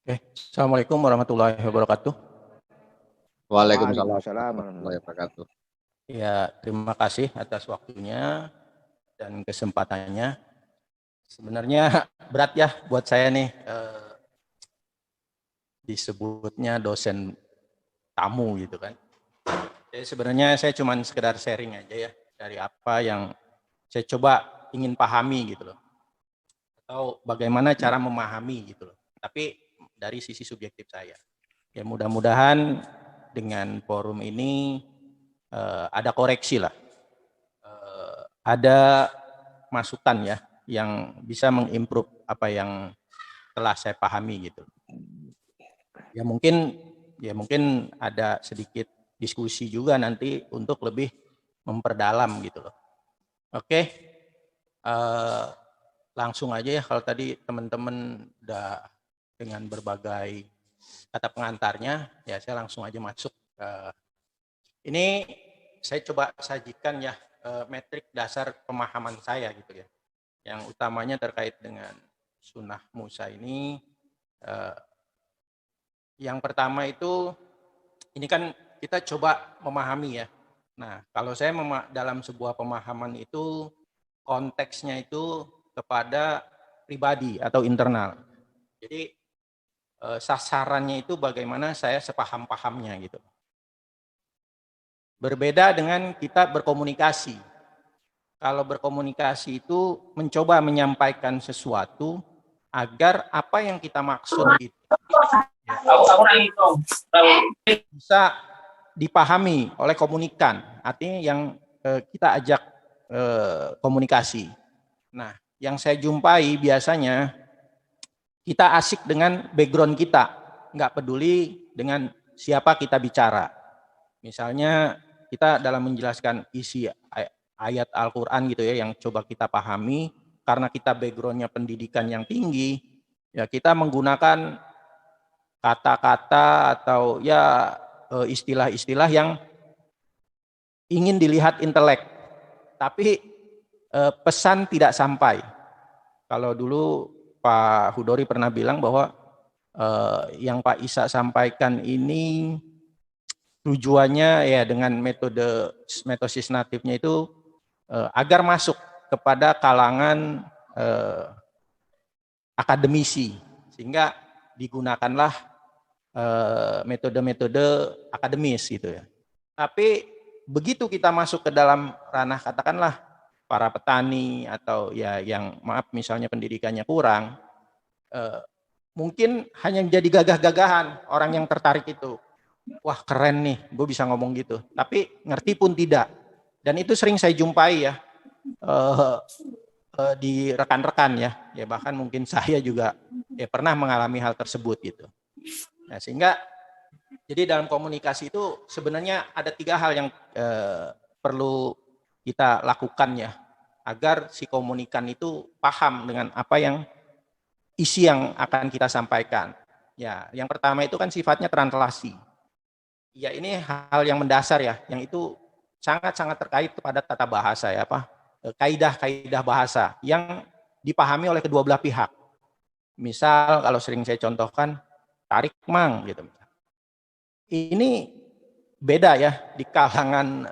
Oke, Assalamualaikum warahmatullahi wabarakatuh. Waalaikumsalam Waalaikumsalam warahmatullahi wabarakatuh. Ya, terima kasih atas waktunya dan kesempatannya. Sebenarnya berat ya buat saya nih disebutnya dosen tamu gitu kan. Jadi sebenarnya saya cuma sekedar sharing aja ya dari apa yang saya coba ingin pahami gitu loh. Atau bagaimana cara memahami gitu loh. Tapi dari sisi subjektif saya. Ya mudah-mudahan dengan forum ini ada koreksi lah. Ada masukan ya yang bisa mengimprove apa yang telah saya pahami gitu. Ya mungkin ada sedikit diskusi juga nanti untuk lebih memperdalam gitu loh. Oke, langsung aja ya kalau tadi teman-teman udah dengan berbagai kata pengantarnya, ya saya langsung aja masuk. Ini saya coba sajikan ya metrik dasar pemahaman saya gitu ya. Yang utamanya terkait dengan sunnah Musa ini. Yang pertama itu, ini kan kita coba memahami ya. Nah, kalau saya dalam sebuah pemahaman itu, konteksnya itu kepada pribadi atau internal. Jadi, sasarannya itu bagaimana saya sepaham-pahamnya gitu. Berbeda dengan kita berkomunikasi. Kalau berkomunikasi itu mencoba menyampaikan sesuatu agar apa yang kita maksud itu bisa dipahami oleh komunikan, artinya yang kita ajak komunikasi. Nah, yang saya jumpai biasanya kita asik dengan background kita, nggak peduli dengan siapa kita bicara. Misalnya kita dalam menjelaskan isi ayat Al-Quran gitu ya, yang coba kita pahami, karena kita backgroundnya pendidikan yang tinggi, ya kita menggunakan kata-kata atau ya istilah-istilah yang ingin dilihat intelek, tapi pesan tidak sampai. Kalau dulu Pak Hudori pernah bilang bahwa yang Pak Isa sampaikan ini tujuannya ya dengan metosis natifnya itu agar masuk kepada kalangan akademisi, sehingga digunakanlah metode-metode akademis gitu ya. Tapi begitu kita masuk ke dalam ranah katakanlah para petani atau ya yang maaf misalnya pendidikannya kurang, mungkin hanya jadi gagah-gagahan orang yang tertarik itu. Wah keren nih, gue bisa ngomong gitu. Tapi ngerti pun tidak. Dan itu sering saya jumpai ya di rekan-rekan ya bahkan mungkin saya juga ya pernah mengalami hal tersebut gitu. Nah sehingga jadi dalam komunikasi itu sebenarnya ada 3 hal yang perlu kita lakukan ya agar si komunikan itu paham dengan apa yang isi yang akan kita sampaikan. Ya, yang pertama itu kan sifatnya translasi. Ya ini hal yang mendasar ya, yang itu sangat-sangat terkait kepada tata bahasa ya, kaidah-kaidah bahasa yang dipahami oleh kedua belah pihak. Misal kalau sering saya contohkan tarik mang gitu. Ini beda ya di kalangan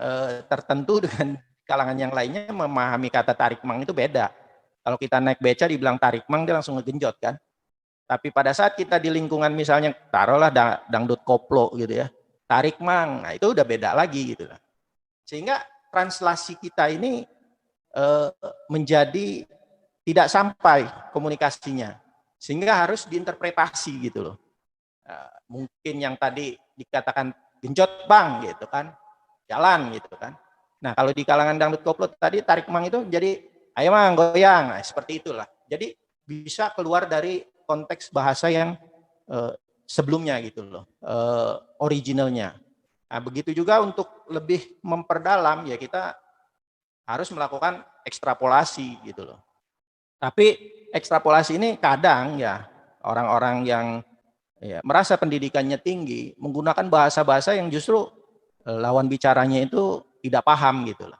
tertentu dengan kalangan yang lainnya memahami kata tarik mang itu beda. Kalau kita naik beca dibilang tarik mang dia langsung ngegenjot kan. Tapi pada saat kita di lingkungan misalnya taruhlah dangdut koplo gitu ya. Tarik mang, nah itu udah beda lagi gitu. Sehingga translasi kita ini menjadi tidak sampai komunikasinya. Sehingga harus diinterpretasi gitu loh. Mungkin yang tadi dikatakan genjot bang gitu kan, jalan gitu kan. Nah kalau di kalangan dangdut koplo tadi tarik mang itu jadi ayo mang goyang, nah, seperti itulah. Jadi bisa keluar dari konteks bahasa yang sebelumnya gitu loh, originalnya. Nah begitu juga untuk lebih memperdalam ya kita harus melakukan ekstrapolasi gitu loh. Tapi ekstrapolasi ini kadang ya orang-orang yang ya, merasa pendidikannya tinggi menggunakan bahasa-bahasa yang justru lawan bicaranya itu tidak paham gitu loh.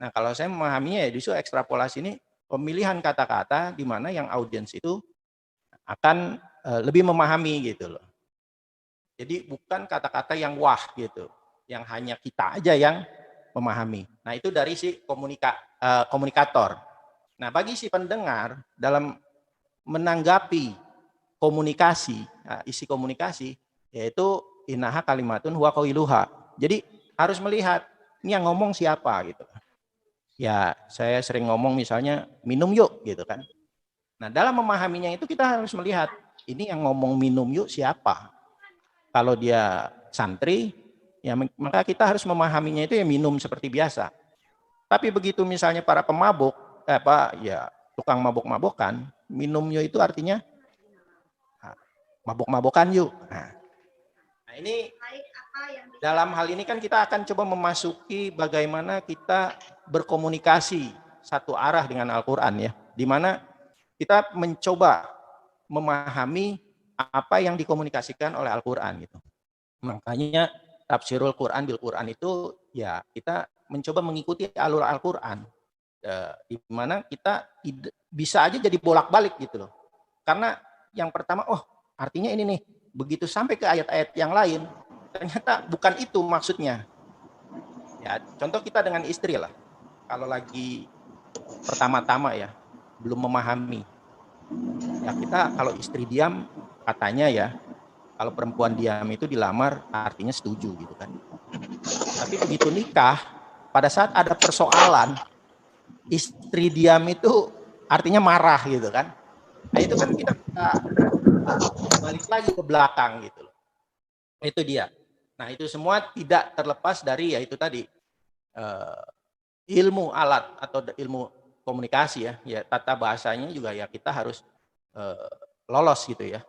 Nah kalau saya memahaminya ya justru ekstrapolasi ini pemilihan kata-kata di mana yang audiens itu akan lebih memahami gitu loh. Jadi bukan kata-kata yang wah gitu, yang hanya kita aja yang memahami. Nah itu dari si komunikator. Nah bagi si pendengar dalam menanggapi komunikasi, isi komunikasi, yaitu innaha kalimatun huwa qailuha. Jadi harus melihat ini yang ngomong siapa gitu. Ya saya sering ngomong misalnya minum yuk gitu kan. Nah dalam memahaminya itu kita harus melihat ini yang ngomong minum yuk siapa. Kalau dia santri, ya maka kita harus memahaminya itu ya minum seperti biasa. Tapi begitu misalnya para pemabuk, ya tukang mabok-mabokan, minumnya itu artinya mabok-mabokan yuk. Nah ini dalam hal ini kan kita akan coba memasuki bagaimana kita berkomunikasi satu arah dengan Al-Quran ya, di mana kita mencoba memahami apa yang dikomunikasikan oleh Al-Quran gitu. Makanya tafsirul Quran bil Quran itu ya kita mencoba mengikuti alur Al-Quran, di mana kita bisa aja jadi bolak-balik gitu loh. Karena yang pertama, oh artinya ini nih, begitu sampai ke ayat-ayat yang lain, ternyata bukan itu maksudnya. Ya contoh kita dengan istri lah, kalau lagi pertama-tama ya, belum memahami. Ya kita kalau istri diam, katanya ya, kalau perempuan diam itu dilamar artinya setuju gitu kan. Tapi begitu nikah, pada saat ada persoalan, istri diam itu artinya marah gitu kan. Nah itu kan kita balik lagi ke belakang gitu loh. Itu dia. Nah itu semua tidak terlepas dari ya itu tadi ilmu alat atau ilmu komunikasi ya. Ya tata bahasanya juga ya kita harus lolos gitu ya.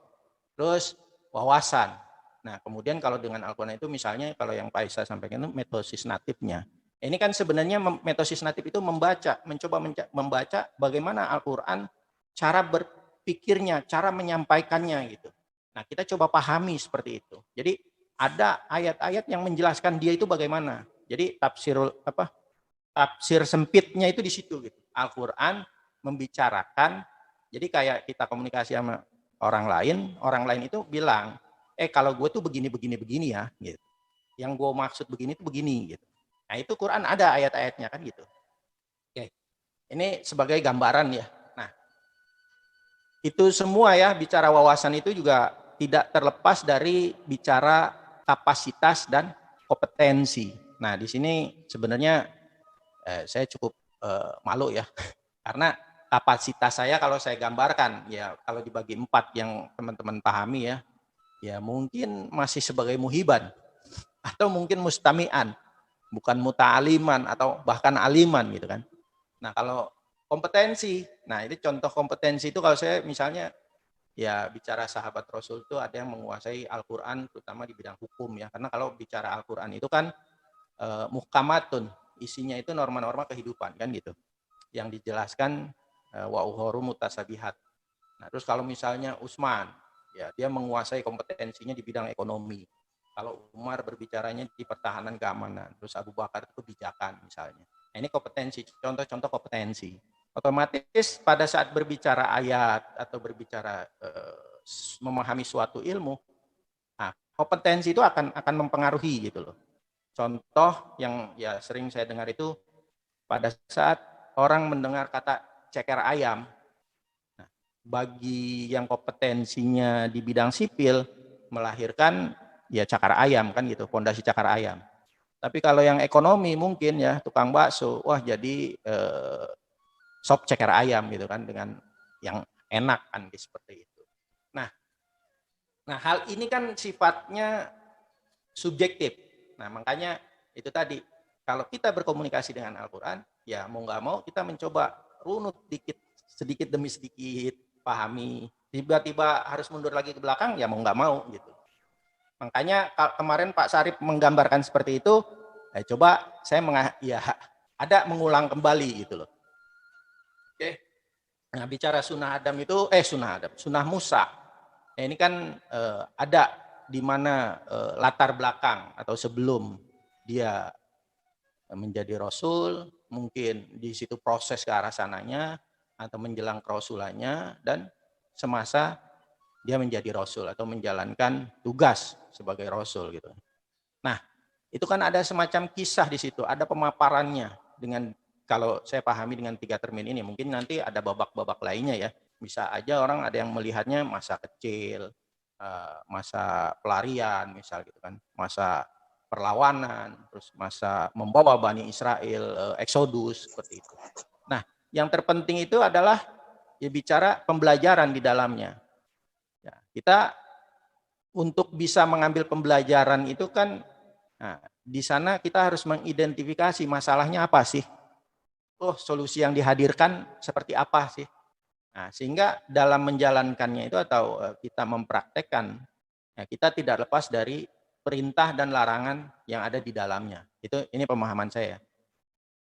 Terus wawasan. Nah, kemudian kalau dengan Al-Quran itu misalnya kalau yang Pak Isa sampaikan itu metosis natifnya. Ini kan sebenarnya metosis natif itu mencoba membaca bagaimana Al-Quran cara berpikirnya, cara menyampaikannya gitu. Nah, kita coba pahami seperti itu. Jadi ada ayat-ayat yang menjelaskan dia itu bagaimana. Jadi tafsir sempitnya itu di situ gitu. Al-Quran membicarakan, jadi kayak kita komunikasi sama orang lain itu bilang, kalau gue tuh begini ya, gitu. Yang gue maksud begini tuh begini, gitu. Nah itu Quran ada ayat-ayatnya kan gitu. Oke, ini sebagai gambaran ya. Nah itu semua ya bicara wawasan itu juga tidak terlepas dari bicara kapasitas dan kompetensi. Nah di sini sebenarnya saya cukup malu ya, karena kapasitas saya kalau saya gambarkan ya kalau dibagi 4 yang teman-teman pahami ya, ya mungkin masih sebagai muhiban atau mungkin mustami'an, bukan muta'aliman atau bahkan aliman gitu kan. Nah kalau kompetensi, nah ini contoh kompetensi itu kalau saya misalnya ya bicara sahabat Rasul itu ada yang menguasai Al-Quran terutama di bidang hukum ya, karena kalau bicara Al-Quran itu kan muhkamatun, isinya itu norma-norma kehidupan kan gitu, yang dijelaskan wa uhoru mutasabihat. Nah terus kalau misalnya Utsman, ya dia menguasai kompetensinya di bidang ekonomi. Kalau Umar berbicaranya di pertahanan keamanan, terus Abu Bakar itu kebijakan misalnya. Nah, ini kompetensi, contoh-contoh kompetensi. Otomatis pada saat berbicara ayat atau berbicara memahami suatu ilmu, nah, kompetensi itu akan mempengaruhi gitu loh. Contoh yang ya sering saya dengar itu pada saat orang mendengar kata ceker ayam, nah, bagi yang kompetensinya di bidang sipil melahirkan ya cakar ayam kan gitu, fondasi cakar ayam. Tapi kalau yang ekonomi mungkin ya tukang bakso, wah jadi sop ceker ayam gitu kan dengan yang enak kan seperti itu. Nah hal ini kan sifatnya subjektif. Nah makanya itu tadi kalau kita berkomunikasi dengan Al-Quran, ya mau nggak mau kita mencoba runut sedikit demi sedikit, pahami. Tiba-tiba harus mundur lagi ke belakang, ya mau nggak mau gitu. Makanya kemarin Pak Sarip menggambarkan seperti itu, coba saya ada mengulang kembali gitu loh. Oke. Nah bicara sunnah Adam itu, sunnah Musa. Nah, ini kan ada di mana latar belakang atau sebelum dia menjadi rasul, mungkin di situ proses ke arah sananya atau menjelang kerasulannya dan semasa dia menjadi rasul atau menjalankan tugas sebagai rasul gitu. Nah, itu kan ada semacam kisah di situ, ada pemaparannya dengan, kalau saya pahami dengan 3 termin ini, mungkin nanti ada babak-babak lainnya ya. Bisa aja orang ada yang melihatnya masa kecil, masa pelarian misal gitu kan, masa perlawanan, terus masa membawa Bani Israel eksodus seperti itu. Nah, yang terpenting itu adalah ya bicara pembelajaran di dalamnya. Ya, kita untuk bisa mengambil pembelajaran itu kan, nah, di sana kita harus mengidentifikasi masalahnya apa sih. Oh, solusi yang dihadirkan seperti apa sih. Nah, sehingga dalam menjalankannya itu atau kita mempraktekkan, ya, kita tidak lepas dari perintah dan larangan yang ada di dalamnya. Ini pemahaman saya.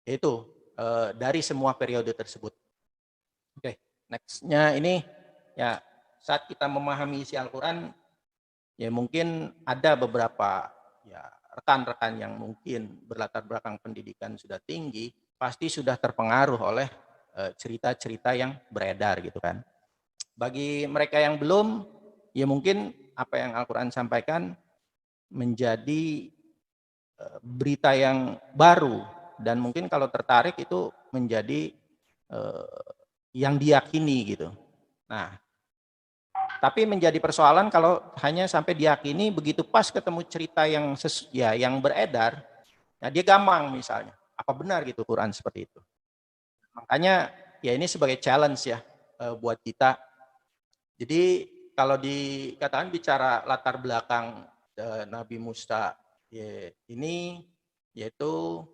Itu dari semua periode tersebut. Oke, next-nya ini ya, saat kita memahami isi Al-Quran, ya mungkin ada beberapa ya rekan-rekan yang mungkin berlatar belakang pendidikan sudah tinggi, pasti sudah terpengaruh oleh cerita-cerita yang beredar gitu kan. Bagi mereka yang belum, ya mungkin apa yang Al-Quran sampaikan menjadi berita yang baru, dan mungkin kalau tertarik itu menjadi yang diyakini gitu. Nah, tapi menjadi persoalan kalau hanya sampai diyakini, begitu pas ketemu cerita yang yang beredar, nah dia gamang misalnya. Apa benar gitu Quran seperti itu? Makanya ya ini sebagai challenge ya buat kita. Jadi kalau dikatakan bicara latar belakang Nabi Musa ya, ini yaitu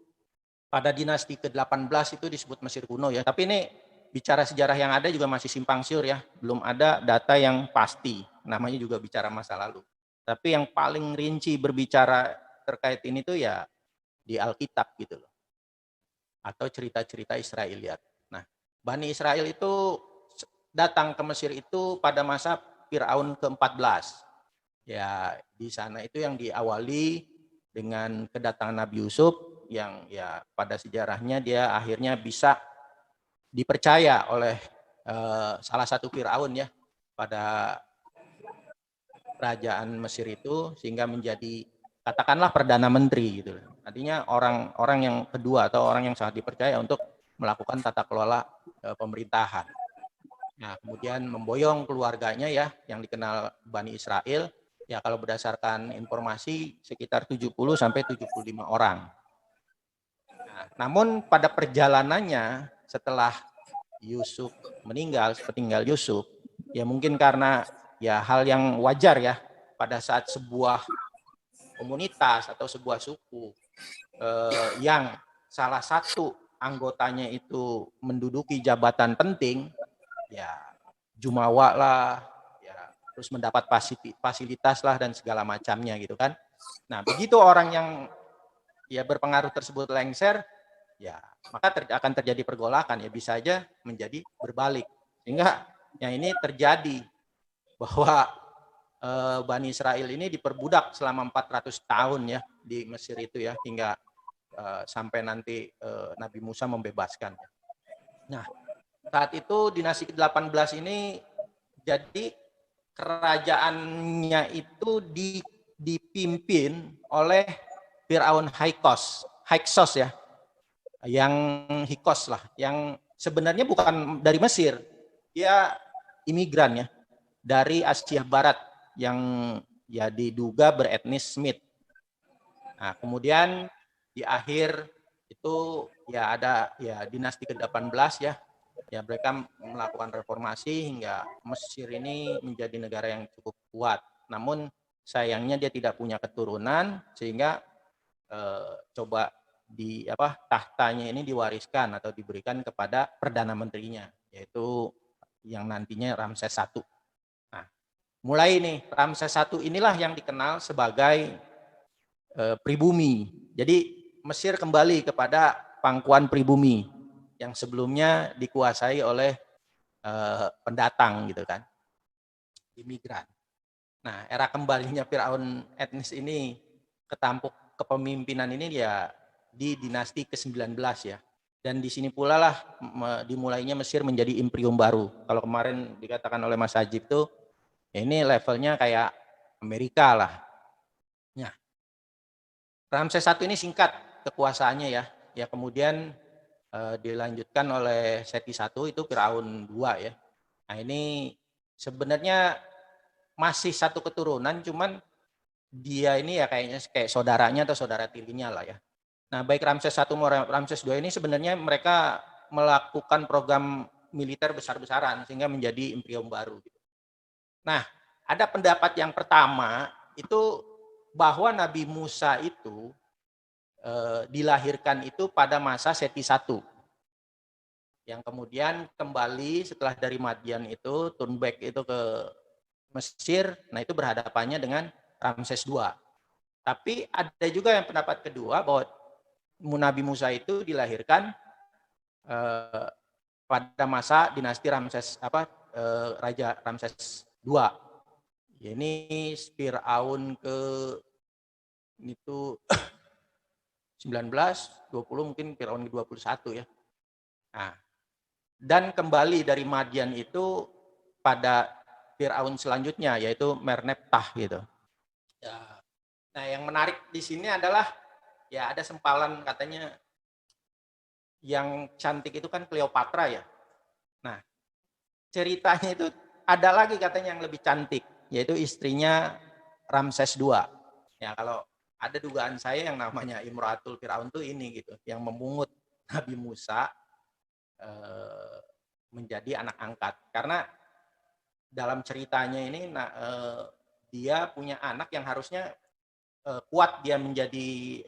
pada dinasti ke-18 itu disebut Mesir kuno ya. Tapi ini bicara sejarah yang ada juga masih simpang siur ya. Belum ada data yang pasti. Namanya juga bicara masa lalu. Tapi yang paling rinci berbicara terkait ini tuh ya di Alkitab gitu loh. Atau cerita-cerita Israeliat. Nah, Bani Israel itu datang ke Mesir itu pada masa Firaun ke-14. Ya, di sana itu yang diawali dengan kedatangan Nabi Yusuf yang ya pada sejarahnya dia akhirnya bisa dipercaya oleh salah satu Firaun ya pada kerajaan Mesir itu, sehingga menjadi katakanlah perdana menteri gitu. Artinya orang-orang yang kedua atau orang yang sangat dipercaya untuk melakukan tata kelola pemerintahan. Nah, kemudian memboyong keluarganya ya yang dikenal Bani Israel. Ya kalau berdasarkan informasi sekitar 70 sampai 75 orang. Nah, namun pada perjalanannya setelah Yusuf meninggal, sepeninggal Yusuf, ya mungkin karena ya hal yang wajar ya pada saat sebuah komunitas atau sebuah suku yang salah satu anggotanya itu menduduki jabatan penting, ya jumawa lah, ya terus mendapat fasilitas lah dan segala macamnya gitu kan. Nah, begitu orang yang ya berpengaruh tersebut lengser, ya maka akan terjadi pergolakan, ya bisa aja menjadi berbalik. Sehingga yang ini terjadi bahwa Bani Israel ini diperbudak selama 400 tahun ya di Mesir itu ya, hingga sampai nanti Nabi Musa membebaskan. Nah, saat itu dinasti ke-18 ini jadi kerajaannya itu dipimpin oleh Firaun Hyksos ya, yang Hyksos lah, yang sebenarnya bukan dari Mesir, dia imigran ya dari Asia Barat yang ya diduga beretnis Smith. Nah, kemudian di akhir itu ya ada ya dinasti ke-18 ya. Ya mereka melakukan reformasi hingga Mesir ini menjadi negara yang cukup kuat. Namun sayangnya dia tidak punya keturunan, sehingga coba tahtanya ini diwariskan atau diberikan kepada perdana menterinya, yaitu yang nantinya Ramses I. Nah, mulai nih Ramses I inilah yang dikenal sebagai pribumi. Jadi Mesir kembali kepada pangkuan pribumi yang sebelumnya dikuasai oleh pendatang gitu kan, imigran. Nah, era kembalinya Firaun etnis ini ke tampuk kepemimpinan ini ya di dinasti ke-19 ya. Dan di sini pula lah dimulainya Mesir menjadi imperium baru. Kalau kemarin dikatakan oleh Mas Ajib tuh Ini levelnya kayak Amerika lah. Nah, Ramses I ini singkat kekuasaannya ya. Ya kemudian dilanjutkan oleh Seti I itu Firaun II ya. Nah ini sebenarnya masih satu keturunan, cuman dia ini ya kayaknya kayak saudaranya atau saudara tirinya lah ya. Nah baik Ramses I maupun Ramses II ini sebenarnya mereka melakukan program militer besar-besaran sehingga menjadi imperium baru. Nah ada pendapat yang pertama itu bahwa Nabi Musa itu dilahirkan itu pada masa Seti I. Yang kemudian kembali setelah dari Madian itu, turn back itu ke Mesir, nah itu berhadapannya dengan Ramses II. Tapi ada juga yang pendapat kedua bahwa Nabi Musa itu dilahirkan pada masa dinasti Raja Ramses II. Ini Firaun ke itu 19, 20 mungkin Firaun ke 21 ya. Nah, dan kembali dari Madian itu pada Firaun selanjutnya yaitu Merneptah gitu. Ya. Nah, yang menarik di sini adalah ya ada sempalan katanya yang cantik itu kan Cleopatra ya. Nah, ceritanya itu ada lagi katanya yang lebih cantik yaitu istrinya Ramses II. Ya, kalau ada dugaan saya yang namanya Imratul Firaun tuh ini gitu, yang memungut Nabi Musa menjadi anak angkat. Karena dalam ceritanya ini dia punya anak yang harusnya kuat dia menjadi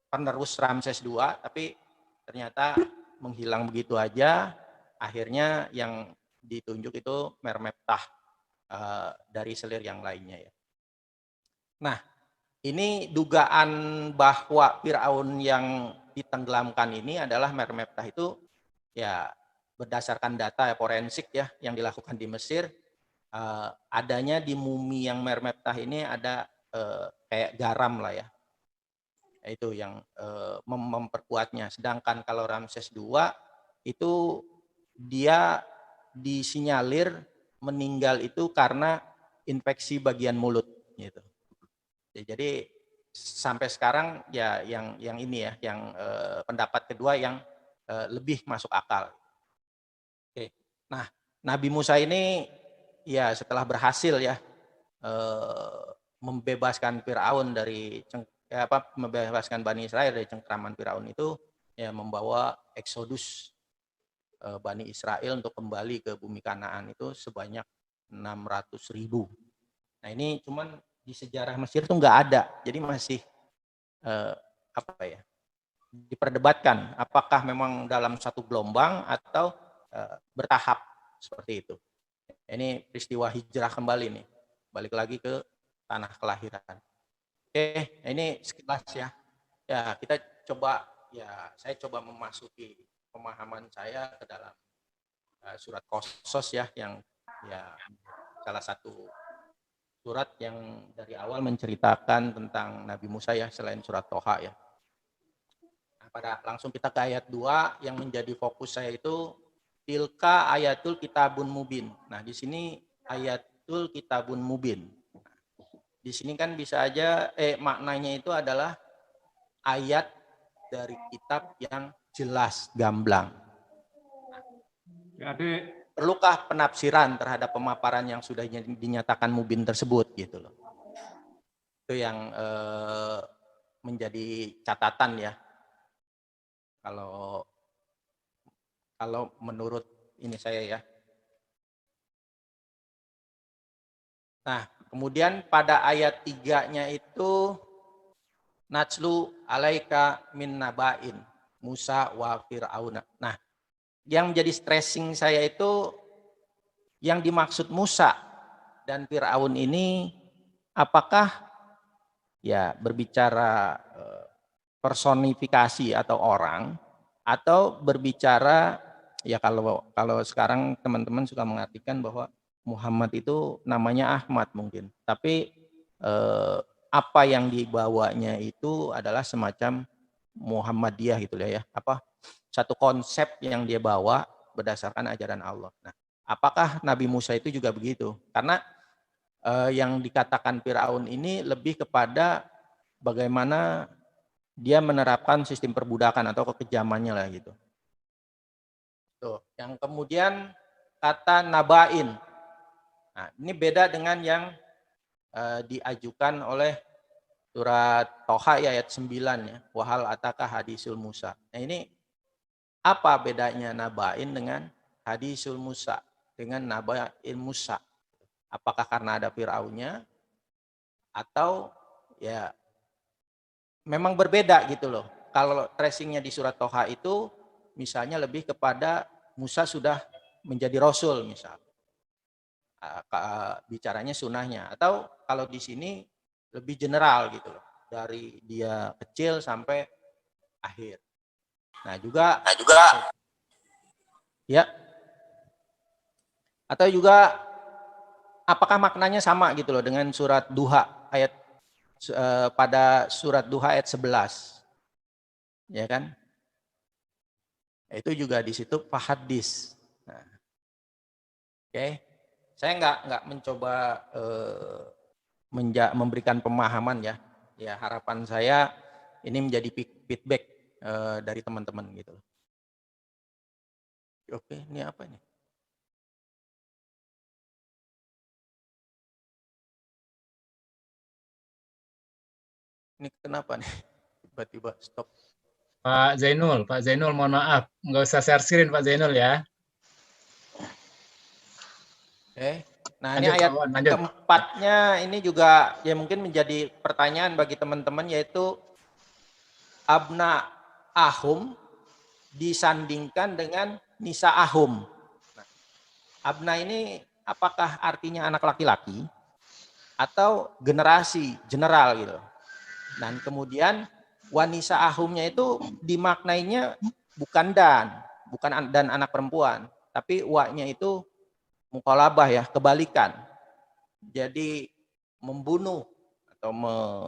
penerus Ramses II, tapi ternyata menghilang begitu aja. Akhirnya yang ditunjuk itu Mermeptah dari selir yang lainnya ya. Nah, ini dugaan bahwa Firaun yang ditenggelamkan ini adalah Mermeptah itu ya berdasarkan data forensik ya yang dilakukan di Mesir, adanya di mumi yang Mermeptah ini ada kayak garam lah ya. Itu yang memperkuatnya. Sedangkan kalau Ramses II itu dia disinyalir meninggal itu karena infeksi bagian mulut gitu. Jadi sampai sekarang ya yang ini ya, yang pendapat kedua yang lebih masuk akal. Oke. Nah, Nabi Musa ini ya setelah berhasil ya membebaskan Firaun dari membebaskan Bani Israel dari cengkraman Firaun itu ya membawa eksodus Bani Israel untuk kembali ke bumi Kanaan itu sebanyak 600.000. Nah ini cuman di sejarah Mesir tuh nggak ada, jadi masih diperdebatkan apakah memang dalam satu gelombang atau bertahap seperti itu. Ini peristiwa hijrah kembali nih, balik lagi ke tanah kelahiran. Oke, ini sekilas ya. Ya kita coba saya coba memasuki pemahaman saya ke dalam surat Qasas ya, yang ya salah satu surat yang dari awal menceritakan tentang Nabi Musa ya, selain surat Toha ya. Nah, langsung kita ke ayat 2 yang menjadi fokus saya itu tilka ayatul kitabun mubin. Nah, di sini ayatul kitabun mubin. Di sini kan bisa aja maknanya itu adalah ayat dari kitab yang jelas, gamblang. Perlukah penafsiran terhadap pemaparan yang sudah dinyatakan mubin tersebut gitu loh. Itu yang menjadi catatan ya. Kalau menurut ini saya ya. Nah, kemudian pada ayat 3-nya itu Natslu alaika min nabain Musa wa Fir'auna. Nah, yang menjadi stressing saya itu yang dimaksud Musa dan Fir'aun ini apakah ya berbicara personifikasi atau orang, atau berbicara ya kalau sekarang teman-teman suka mengartikan bahwa Muhammad itu namanya Ahmad mungkin, tapi apa yang dibawanya itu adalah semacam Muhammadiyah gitu ya, satu konsep yang dia bawa berdasarkan ajaran Allah. Nah, apakah Nabi Musa itu juga begitu? Karena yang dikatakan Firaun ini lebih kepada bagaimana dia menerapkan sistem perbudakan atau kekejamannya lah gitu. Tuh, yang kemudian kata nabain. Nah, ini beda dengan yang diajukan oleh surat Toha ya, ayat 9 ya. Wahal ataka hadisul Musa. Nah, ini apa bedanya nabain dengan hadisul Musa, dengan nabain Musa? Apakah karena ada Fir'aunnya atau ya memang berbeda gitu loh. Kalau tracingnya di surat Toha itu misalnya lebih kepada Musa sudah menjadi rasul misal. Bicaranya sunahnya. Atau kalau di sini lebih general gitu loh. Dari dia kecil sampai akhir. Nah juga ya, atau juga apakah maknanya sama gitu loh dengan surat Duha ayat pada surat Duha ayat 11. Ya kan? Itu juga di situ fahadis. Nah, oke. Saya nggak mencoba memberikan pemahaman ya. Ya harapan saya ini menjadi feedback dari teman-teman gitu. Oke, ini apa nih? Ini kenapa nih? Tiba-tiba stop. Pak Zainul, mohon maaf, nggak usah share screen Pak Zainul ya. Oke. Nah Lanjut, ini ayat lanjut. keempatnya ini juga ya mungkin menjadi pertanyaan bagi teman-teman, yaitu abna ahum disandingkan dengan nisa ahum. Nah, abna ini apakah artinya anak laki-laki atau generasi general gitu. Dan kemudian wanisa ahumnya itu dimaknainya bukan dan anak perempuan, tapi wa-nya itu mukolabah ya, kebalikan. Jadi membunuh atau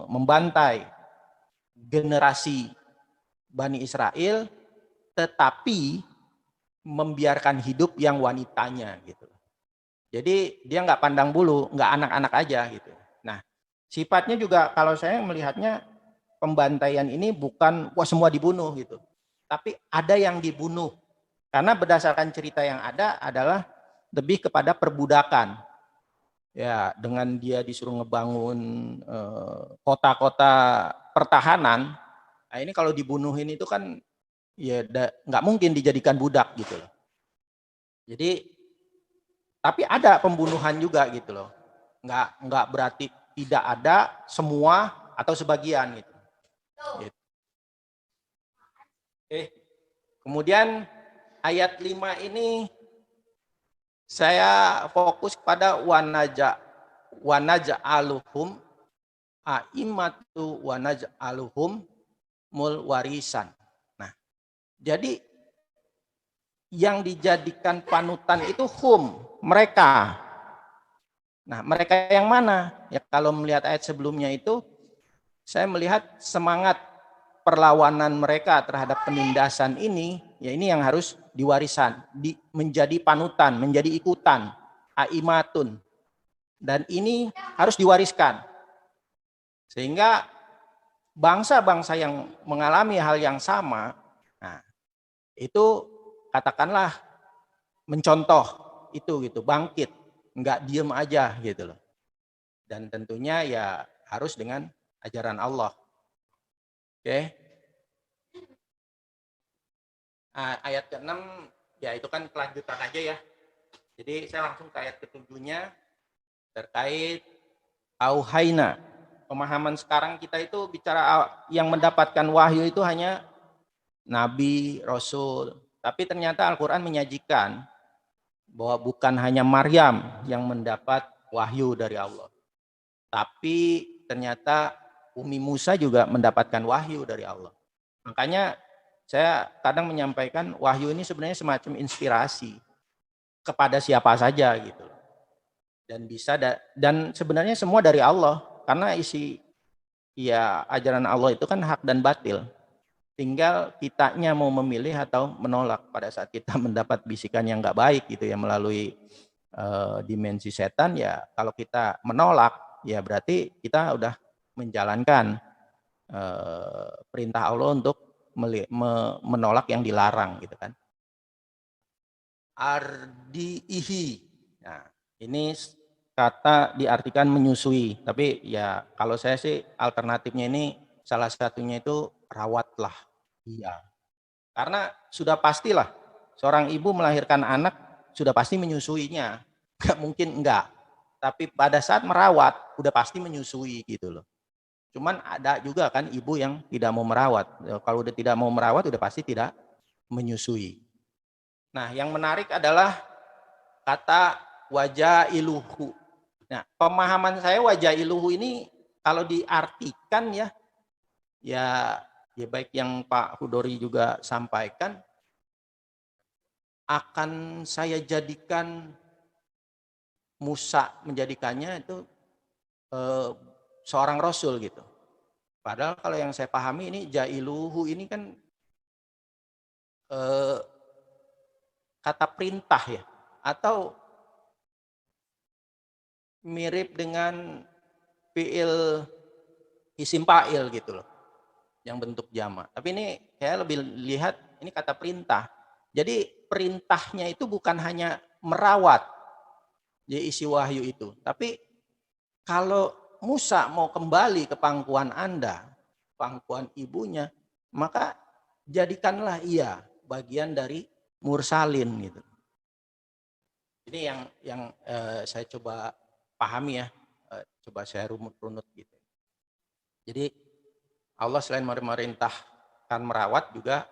membantai generasi Bani Israel, tetapi membiarkan hidup yang wanitanya gitu. Jadi dia nggak pandang bulu, nggak anak-anak aja gitu. Nah, sifatnya juga kalau saya melihatnya pembantaian ini bukan wah semua dibunuh gitu, tapi ada yang dibunuh. Karena berdasarkan cerita yang ada adalah lebih kepada perbudakan. Ya, dengan dia disuruh ngebangun kota-kota pertahanan. Nah, ini kalau dibunuhin itu kan ya nggak mungkin dijadikan budak gitu loh. Jadi tapi ada pembunuhan juga gitu loh. Nggak berarti tidak ada semua atau sebagian gitu. Kemudian ayat 5 ini saya fokus pada wanaja'aluhum a'immatu wanaja'aluhum mul warisan. Nah, jadi yang dijadikan panutan itu mereka. Nah, mereka yang mana? Ya kalau melihat ayat sebelumnya itu saya melihat semangat perlawanan mereka terhadap penindasan ini, ya ini yang harus diwarisan, menjadi panutan, menjadi ikutan, aimatun. Dan ini harus diwariskan. Sehingga bangsa-bangsa yang mengalami hal yang sama, nah, itu katakanlah mencontoh itu gitu, bangkit, nggak diem aja gitu loh. Dan tentunya ya harus dengan ajaran Allah. Oke. Ayat ke-6 ya itu kan kelanjutan aja ya. Jadi saya langsung ke ayat ke-7-nya terkait auhaina. Pemahaman sekarang kita itu bicara yang mendapatkan wahyu itu hanya nabi, rasul. Tapi ternyata Al-Qur'an menyajikan bahwa bukan hanya Maryam yang mendapat wahyu dari Allah. Tapi ternyata Umi Musa juga mendapatkan wahyu dari Allah. Makanya saya kadang menyampaikan wahyu ini sebenarnya semacam inspirasi kepada siapa saja gitu. Dan bisa dan sebenarnya semua dari Allah, karena isi ya ajaran Allah itu kan hak dan batil. Tinggal kitanya mau memilih atau menolak pada saat kita mendapat bisikan yang nggak baik gitu ya melalui dimensi setan. Ya kalau kita menolak ya berarti kita udah menjalankan perintah Allah untuk menolak yang dilarang gitu kan. Ardiihi. Nah, ini kata diartikan menyusui, tapi ya kalau saya sih alternatifnya ini salah satunya itu rawatlah. Iya. Karena sudah pastilah seorang ibu melahirkan anak sudah pasti menyusuinya. Nggak mungkin enggak. Tapi pada saat merawat udah pasti menyusui gitu loh. Cuman ada juga kan ibu yang tidak mau merawat. Kalau udah tidak mau merawat udah pasti tidak menyusui. Nah, yang menarik adalah kata wajah iluhu. Nah, pemahaman saya wajah iluhu ini kalau diartikan ya baik yang Pak Hudori juga sampaikan, akan saya jadikan Musa menjadikannya itu seorang rasul gitu. Padahal kalau yang saya pahami ini jailuhu ini kan kata perintah ya, atau mirip dengan fiil isim fa'il gitu loh, yang bentuk jamak. Tapi ini saya lebih lihat ini kata perintah. Jadi perintahnya itu bukan hanya merawat ya isi wahyu itu, tapi kalau Musa mau kembali ke pangkuan Anda, pangkuan ibunya, maka jadikanlah ia bagian dari mursalin gitu. Ini yang saya coba pahami ya, coba saya runut gitu. Jadi Allah selain memerintahkan merawat juga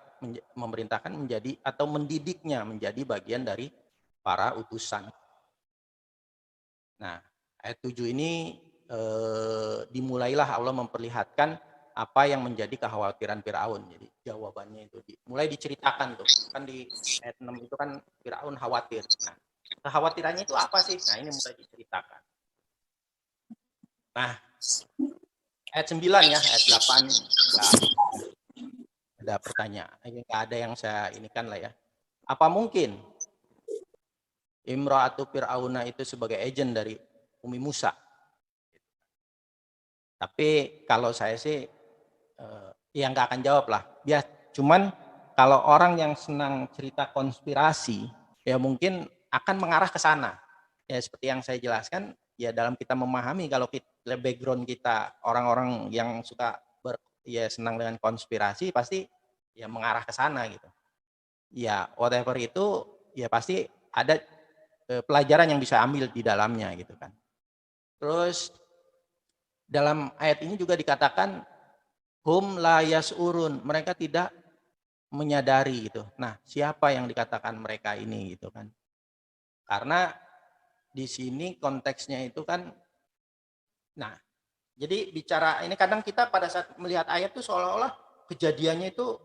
memerintahkan menjadi atau mendidiknya menjadi bagian dari para utusan. Nah, ayat 7 ini dimulailah Allah memperlihatkan apa yang menjadi kekhawatiran Firaun. Jadi jawabannya itu mulai diceritakan tuh. Kan di ayat 6 itu kan Firaun khawatir. Nah, kekhawatirannya itu apa sih? Nah, ini mulai diceritakan. Nah, ayat 9 ya, ayat 8 enggak ada pertanyaan. Enggak ada yang saya inikan lah ya. Apa mungkin Imra'atu Fir'auna itu sebagai agent dari Umi Musa? Tapi kalau saya sih ya nggak akan jawab lah. Ya cuman kalau orang yang senang cerita konspirasi ya mungkin akan mengarah ke sana. Ya seperti yang saya jelaskan ya dalam kita memahami kalau background kita orang-orang yang suka ya senang dengan konspirasi pasti ya mengarah ke sana gitu. Ya whatever itu ya pasti ada pelajaran yang bisa ambil di dalamnya gitu kan. Terus dalam ayat ini juga dikatakan hum la yas'urun, mereka tidak menyadari gitu. Nah, siapa yang dikatakan mereka ini gitu kan? Karena di sini konteksnya itu kan nah, jadi bicara ini kadang kita pada saat melihat ayat itu seolah-olah kejadiannya itu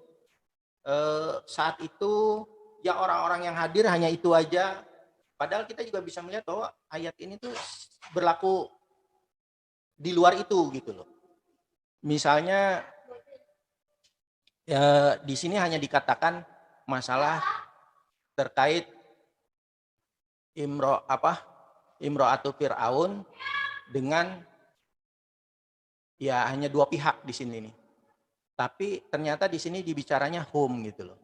saat itu ya orang-orang yang hadir hanya itu aja. Padahal kita juga bisa melihat bahwa ayat ini tuh berlaku di luar itu gitu loh. Misalnya ya, di sini hanya dikatakan masalah terkait Imro'atu Fir'aun dengan ya hanya dua pihak di sini nih. Tapi ternyata di sini dibicaranya home gitu loh.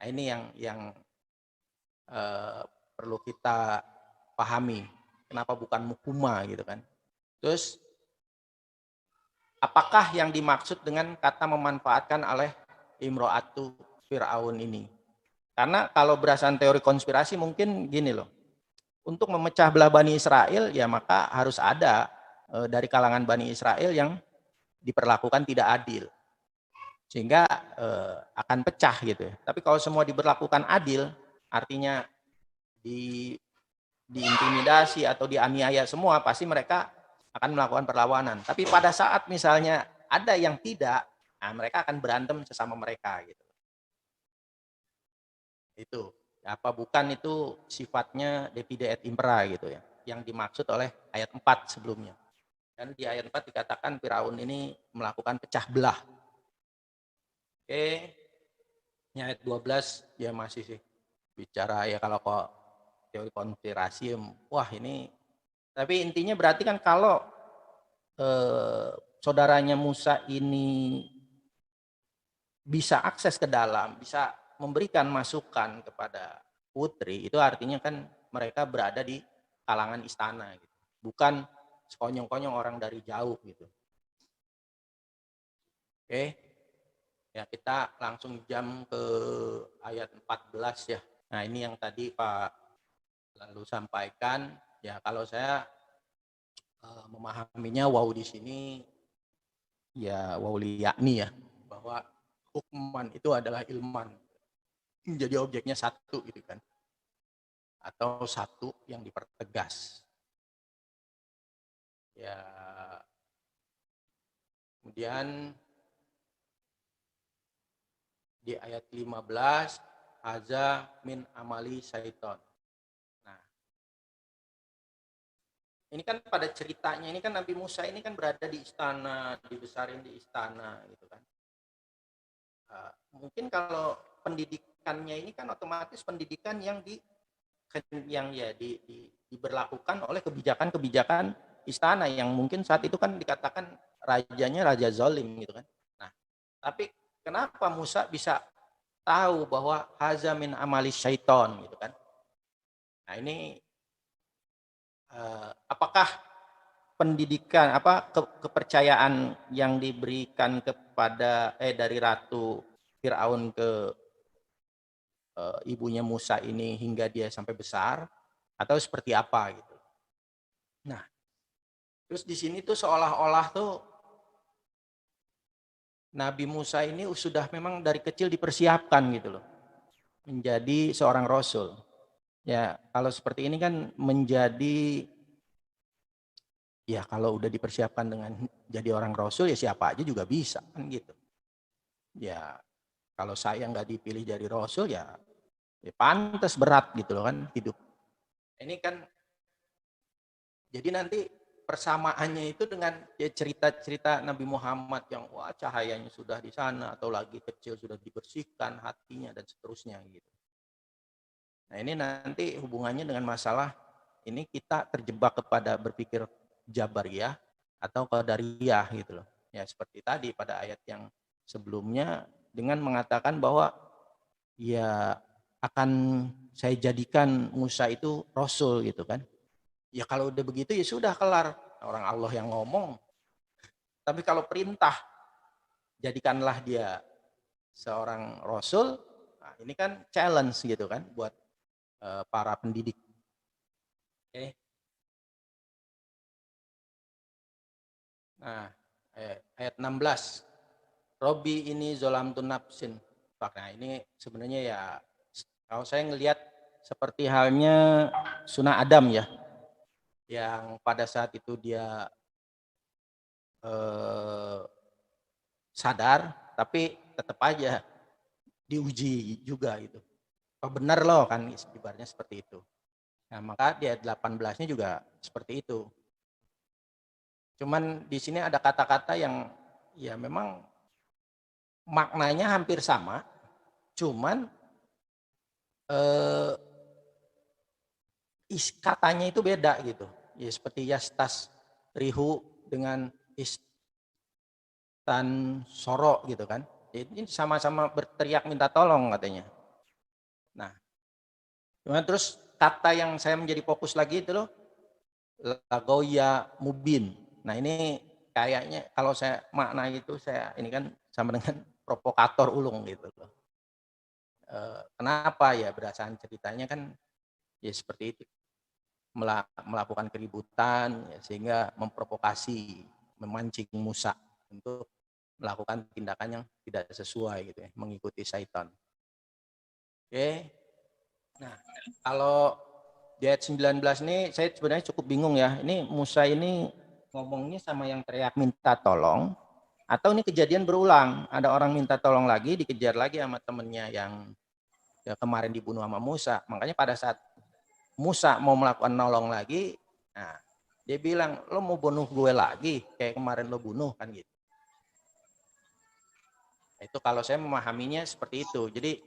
Nah, ini yang perlu kita pahami. Kenapa bukan mukuma gitu kan? Terus apakah yang dimaksud dengan kata memanfaatkan oleh Imro'atu Fir'aun ini? Karena kalau berdasarkan teori konspirasi mungkin gini loh. Untuk memecah belah Bani Israel ya maka harus ada dari kalangan Bani Israel yang diperlakukan tidak adil. Sehingga akan pecah gitu ya. Tapi kalau semua diberlakukan adil artinya diintimidasi atau dianiaya semua pasti mereka akan melakukan perlawanan. Tapi pada saat misalnya ada yang tidak, nah mereka akan berantem sesama mereka gitu. Itu apa bukan itu sifatnya divide et impera gitu ya, yang dimaksud oleh ayat 4 sebelumnya. Dan di ayat 4 dikatakan Firaun ini melakukan pecah belah. Oke, ini ayat 12 dia masih sih bicara ya kalau kok teori konspirasi, wah ini, tapi intinya berarti kan kalau saudaranya Musa ini bisa akses ke dalam, bisa memberikan masukan kepada putri, itu artinya kan mereka berada di kalangan istana gitu. Bukan sekonyong-konyong orang dari jauh gitu. Oke. Ya, kita langsung jam ke ayat 14 ya. Nah, ini yang tadi Pak lalu sampaikan, ya kalau saya memahaminya wow di sini ya wow liyakni ya, bahwa hukman itu adalah ilman. Jadi objeknya satu gitu kan. Atau satu yang dipertegas. Ya. Kemudian di ayat 15 haza min amali syaiton. Nah, ini kan pada ceritanya ini kan Nabi Musa ini kan berada di istana, dibesarin di istana gitu kan. Mungkin kalau pendidikannya ini kan otomatis pendidikan yang diberlakukan oleh kebijakan-kebijakan istana yang mungkin saat itu kan dikatakan rajanya raja zalim gitu kan. Nah, tapi kenapa Musa bisa tahu bahwa haza min amali syaiton gitu kan? Nah, ini apakah pendidikan kepercayaan yang diberikan kepada dari Ratu Firaun ke ibunya Musa ini hingga dia sampai besar atau seperti apa gitu. Nah, terus di sini tuh seolah-olah tuh Nabi Musa ini sudah memang dari kecil dipersiapkan gitu loh menjadi seorang rasul. Ya, kalau seperti ini kan menjadi, ya kalau udah dipersiapkan dengan jadi orang rasul ya siapa aja juga bisa kan gitu. Ya, kalau saya nggak dipilih jadi rasul ya pantas berat gitu loh kan hidup. Ini kan jadi nanti persamaannya itu dengan ya cerita-cerita Nabi Muhammad yang wah cahayanya sudah di sana atau lagi kecil sudah dibersihkan hatinya dan seterusnya gitu. Nah, ini nanti hubungannya dengan masalah ini kita terjebak kepada berpikir Jabariyah atau Qadariyah gitu loh. Ya seperti tadi pada ayat yang sebelumnya dengan mengatakan bahwa ya akan saya jadikan Musa itu rasul gitu kan. Ya kalau udah begitu ya sudah kelar. Orang Allah yang ngomong. Tapi kalau perintah jadikanlah dia seorang rasul, nah ini kan challenge gitu kan buat para pendidik. Oke. Nah, ayat 16. Robi ini zolamtun nafsin. Nah, ini sebenarnya ya kalau saya ngelihat seperti halnya Sunnah Adam ya. Yang pada saat itu dia sadar tapi tetap aja diuji juga gitu. Oh benar loh kan ibaratnya seperti itu. Nah, maka di ayat 18-nya juga seperti itu. Cuman di sini ada kata-kata yang ya memang maknanya hampir sama, cuman katanya itu beda gitu. Ya seperti yastas rihu dengan istan soro gitu kan. Jadi sama-sama berteriak minta tolong katanya. Nah, cuman terus kata yang saya menjadi fokus lagi itu loh, lagoya mubin. Nah ini kayaknya kalau saya makna itu saya ini kan sama dengan provokator ulung gitu loh. Kenapa ya berdasarkan ceritanya kan ya seperti itu melakukan keributan ya, sehingga memprovokasi memancing Musa untuk melakukan tindakan yang tidak sesuai gitu ya mengikuti syaitan. Oke. Nah, kalau di ayat 19 ini saya sebenarnya cukup bingung ya. Ini Musa ini ngomongnya sama yang teriak minta tolong atau ini kejadian berulang. Ada orang minta tolong lagi, dikejar lagi sama temennya yang ya kemarin dibunuh sama Musa. Makanya pada saat Musa mau melakukan nolong lagi, nah dia bilang, lo mau bunuh gue lagi kayak kemarin lo bunuh kan gitu. Itu kalau saya memahaminya seperti itu. Jadi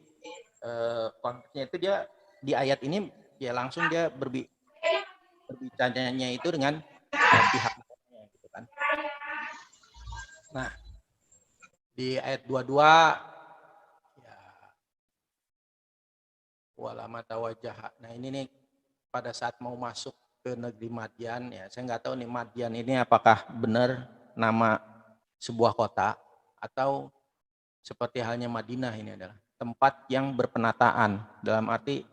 konteksnya itu dia di ayat ini ya langsung dia berbicaranya itu dengan pihak lainnya gitu kan. Nah, di ayat 22 ya walama tawajjah. Nah, ini nih pada saat mau masuk ke negeri Madian ya, saya nggak tahu nih Madian ini apakah benar nama sebuah kota atau seperti halnya Madinah ini adalah tempat yang berpenataan, dalam arti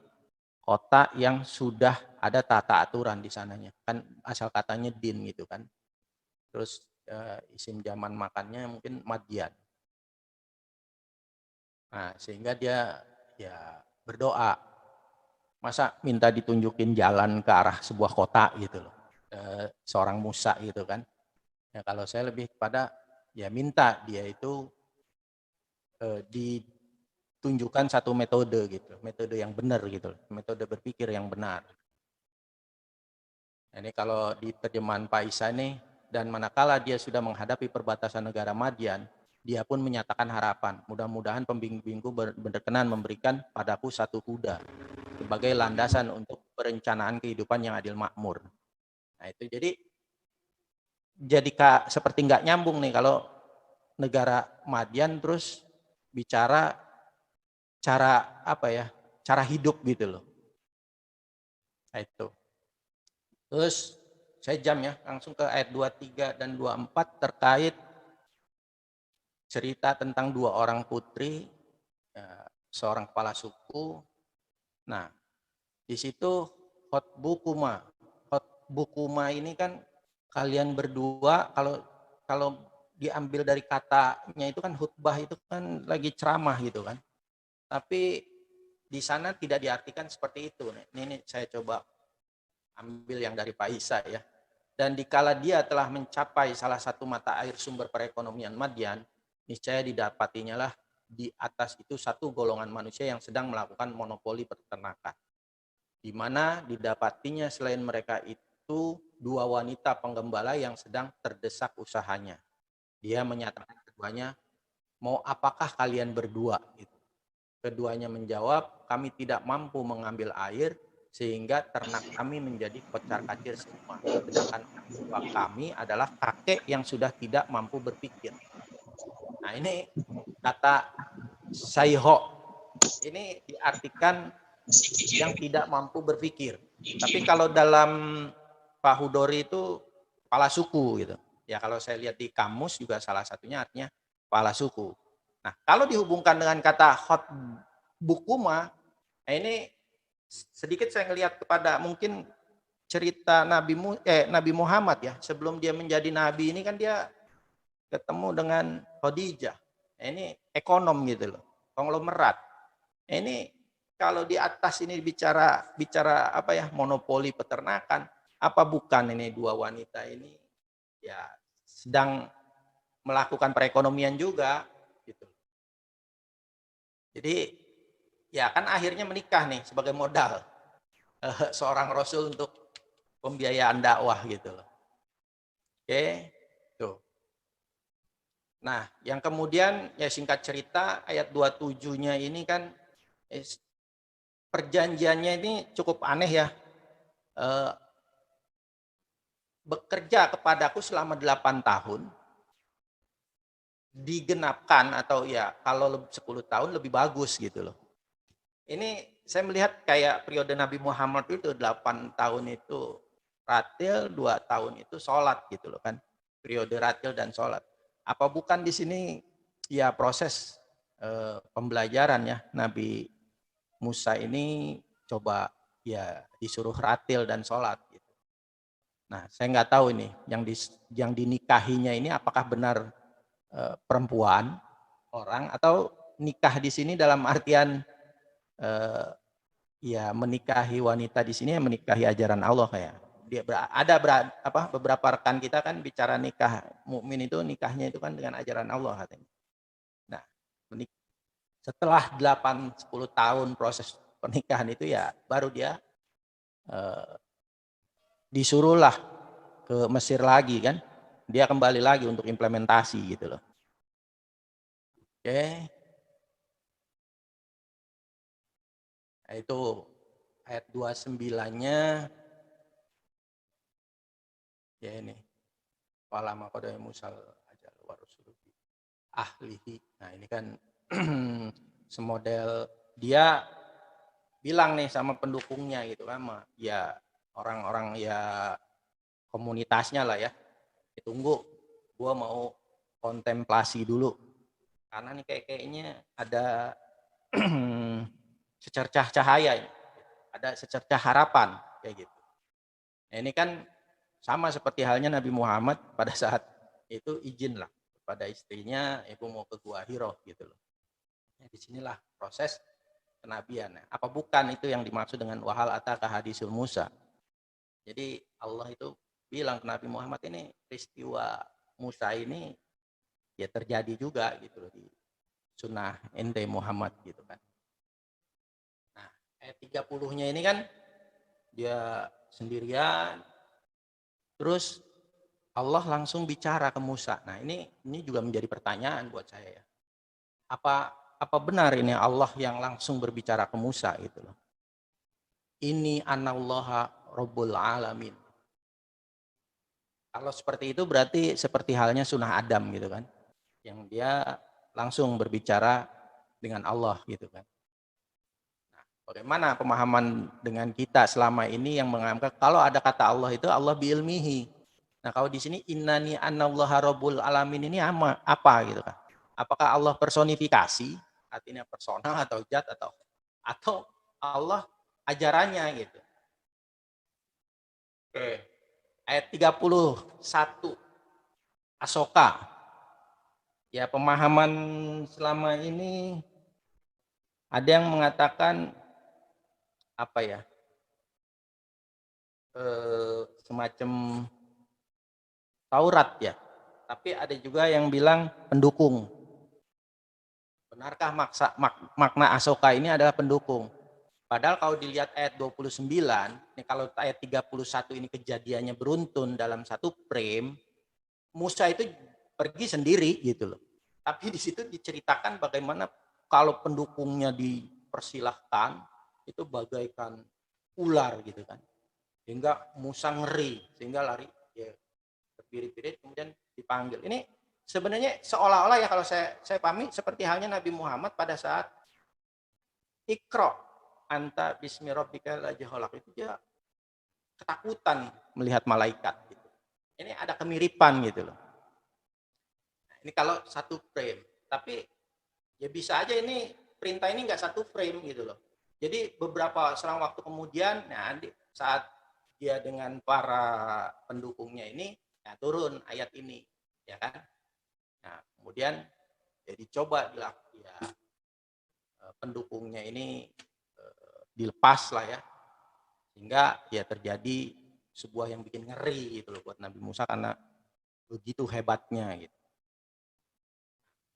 kota yang sudah ada tata aturan di sananya. Kan asal katanya din gitu kan. Terus isim zaman makannya mungkin Madian. Nah, sehingga dia ya berdoa. Masa minta ditunjukin jalan ke arah sebuah kota gitu loh. Seorang Musa gitu kan. Ya kalau saya lebih kepada ya minta dia itu ditunjukkan satu metode gitu, metode yang benar gitu, metode berpikir yang benar. Ini kalau di terjemahan Pak Isa ini, dan manakala dia sudah menghadapi perbatasan negara Madian, dia pun menyatakan harapan, mudah-mudahan pembimbingku berkenan memberikan padaku satu kuda sebagai landasan untuk perencanaan kehidupan yang adil makmur. Nah itu jadi seperti nggak nyambung nih kalau negara Madian terus bicara cara apa ya, cara hidup gitu loh. Nah, itu. Terus saya langsung ke ayat 23 dan 24 terkait cerita tentang dua orang putri, ya, seorang kepala suku. Nah, di situ khotbukuma ini kan kalian berdua, kalau diambil dari katanya itu kan khutbah itu kan lagi ceramah gitu kan. Tapi di sana tidak diartikan seperti itu. Ini saya coba ambil yang dari Pak Isa ya. Dan dikala dia telah mencapai salah satu mata air sumber perekonomian Madian, niscaya didapatinya lah di atas itu satu golongan manusia yang sedang melakukan monopoli peternakan. Di mana didapatinya selain mereka itu dua wanita penggembala yang sedang terdesak usahanya. Dia menyatakan keduanya, mau apakah kalian berdua? Keduanya menjawab, kami tidak mampu mengambil air sehingga ternak kami menjadi kocar-kacir semua. Sedangkan kami adalah kakek yang sudah tidak mampu berpikir. Nah ini kata sayho, ini diartikan yang tidak mampu berpikir. Tapi kalau dalam Pak Hudori itu kepala suku gitu. Ya kalau saya lihat di kamus juga salah satunya artinya kepala suku. Nah, kalau dihubungkan dengan kata khotbukuma, nah ini sedikit saya ngelihat kepada mungkin cerita Nabi Muhammad ya. Sebelum dia menjadi nabi ini kan dia ketemu dengan Khadijah. Nah, ini ekonom gitu loh, konglomerat. Nah, ini kalau di atas ini bicara apa ya, monopoli peternakan, apa bukan ini dua wanita ini ya sedang melakukan perekonomian juga gitu. Jadi ya kan akhirnya menikah nih sebagai modal seorang rasul untuk pembiayaan dakwah gitu loh. Oke, tuh. Nah, yang kemudian ya singkat cerita ayat 27-nya ini kan perjanjiannya ini cukup aneh ya. Bekerja kepadaku selama 8 tahun digenapkan atau ya kalau 10 tahun lebih bagus gitu loh. Ini saya melihat kayak periode Nabi Muhammad itu 8 tahun itu ratil, 2 tahun itu sholat gitu loh kan. Periode ratil dan sholat. Apa bukan di sini ya proses pembelajaran ya Nabi Musa ini coba ya disuruh ratil dan sholat gitu. Nah saya nggak tahu ini yang dinikahinya ini apakah benar perempuan orang atau nikah di sini dalam artian ya menikahi wanita di sini ya menikahi ajaran Allah kayak dia beberapa rekan kita kan bicara nikah mukmin itu nikahnya itu kan dengan ajaran Allah katanya. Nah setelah 8-10 tahun proses pernikahan itu ya baru dia disuruhlah ke Mesir lagi kan, dia kembali lagi untuk implementasi gitu loh. Oke. Nah, itu ayat 29-nya ya ini. Walama qadaya musal ajal wa rusuluhu ahlihi. Nah, ini kan semodel dia bilang nih sama pendukungnya gitu kan, ya orang-orang ya komunitasnya lah ya. Tunggu, gua mau kontemplasi dulu. Karena nih kayaknya ada secercah cahaya ini. Ada secercah harapan kayak gitu. Nah, ini kan sama seperti halnya Nabi Muhammad pada saat itu izin lah kepada istrinya, ibu mau ke Gua Hiro gitu loh. Nah, disinilah proses kenabian. Apa bukan itu yang dimaksud dengan wahal ataka hadisul Musa? Jadi Allah itu bilang ke Nabi Muhammad, ini peristiwa Musa ini ya terjadi juga gitu loh di sunnah ente Muhammad gitu kan. Nah, ayat 30-nya ini kan dia sendirian, terus Allah langsung bicara ke Musa. Nah, ini juga menjadi pertanyaan buat saya ya. Apa benar ini Allah yang langsung berbicara ke Musa gitu loh. Ini anallaha rabbul alamin. Kalau seperti itu berarti seperti halnya sunnah Adam gitu kan. Yang dia langsung berbicara dengan Allah gitu kan. Nah, bagaimana pemahaman dengan kita selama ini yang menganggap kalau ada kata Allah itu Allah biilmihi. Nah, kalau di sini innani anallaha rabbul alamin ini apa gitu kan? Apakah Allah personifikasi, artinya personal atau zat atau Allah ajarannya gitu. Oke. Ayat 31 Asoka. Ya, pemahaman selama ini ada yang mengatakan apa ya? Semacam Taurat ya. Tapi ada juga yang bilang pendukung. Benarkah makna Asoka ini adalah pendukung? Padahal kalau dilihat ayat 29, ini kalau ayat 31 ini kejadiannya beruntun dalam satu frame, Musa itu pergi sendiri gitu loh. Tapi di situ diceritakan bagaimana kalau pendukungnya dipersilahkan, itu bagaikan ular gitu kan. Sehingga Musa ngeri, sehingga lari ya terpirit-pirit kemudian dipanggil. Ini sebenarnya seolah-olah ya kalau saya pahami seperti halnya Nabi Muhammad pada saat Iqra anta bismi rabbikal ladzi khalaq, itu dia ketakutan melihat malaikat gitu. Ini ada kemiripan gitu loh. Nah, ini kalau satu frame, tapi ya bisa aja ini perintah ini nggak satu frame gitu loh. Jadi beberapa selang waktu kemudian, nah saat dia dengan para pendukungnya ini, ya turun ayat ini, ya kan? Nah, kemudian ya dicoba ya, pendukungnya ini dilepas lah ya, sehingga ya terjadi sebuah yang bikin ngeri gitu loh buat Nabi Musa karena begitu hebatnya gitu.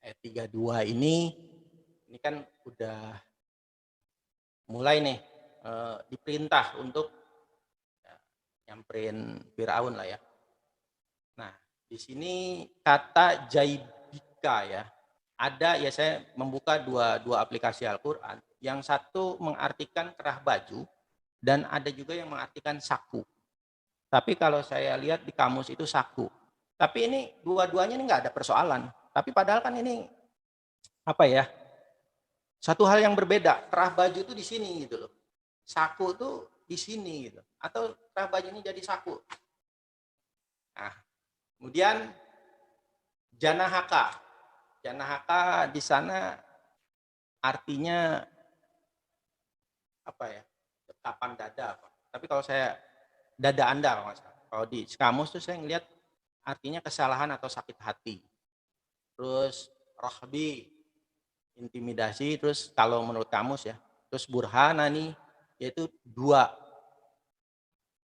Ayat 32 ini kan udah mulai nih diperintah untuk nyamperin Firaun lah ya. Nah, di sini kata jaibika ya. Ada ya, saya membuka dua aplikasi Al-Qur'an. Yang satu mengartikan kerah baju dan ada juga yang mengartikan saku. Tapi kalau saya lihat di kamus itu saku. Tapi ini dua-duanya ini nggak ada persoalan. Tapi padahal kan ini apa ya? Satu hal yang berbeda. Kerah baju itu di sini gitu loh. Saku itu di sini gitu. Atau kerah baju ini jadi saku. Nah, kemudian janahaka. Janahaka di sana artinya apa ya? Dekapan dada apa. Tapi kalau saya dada Anda kalau di kamus tuh saya ngelihat artinya kesalahan atau sakit hati. Terus rohbi, intimidasi. Terus kalau menurut kamus ya, terus burhana nih, yaitu dua